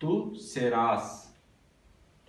tú serás،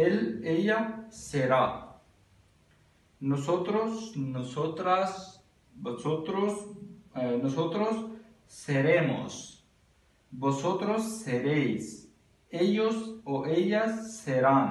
él ella será، nosotros nosotras vosotros nosotros seremos، vosotros seréis، ellos o ellas serán،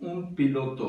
un piloto،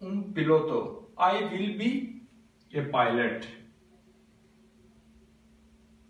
un piloto، I will be a pilot،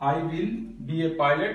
I will be a pilot،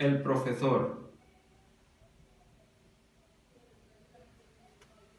el profesor،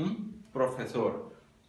un profesor،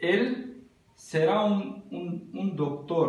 él será un doctor،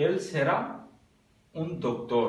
él será un doctor۔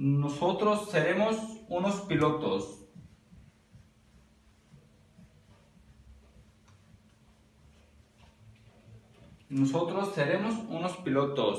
nosotros seremos unos pilotos، nosotros seremos unos pilotos،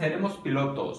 seremos pilotos،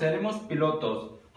seremos pilotos،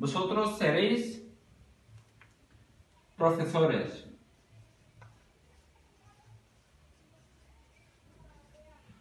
vosotros seréis profesores،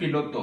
piloto،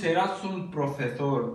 serás un profesor،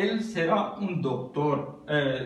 él será un doctor،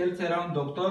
él será un doctor،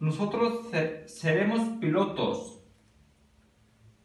nosotros seremos pilotos،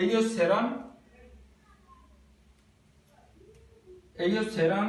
ellos serán ellos serán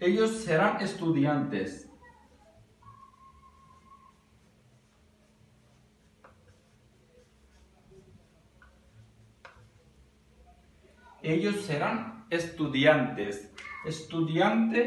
ellos serán estudiantes ellos serán estudiantes estudiante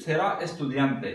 será estudiante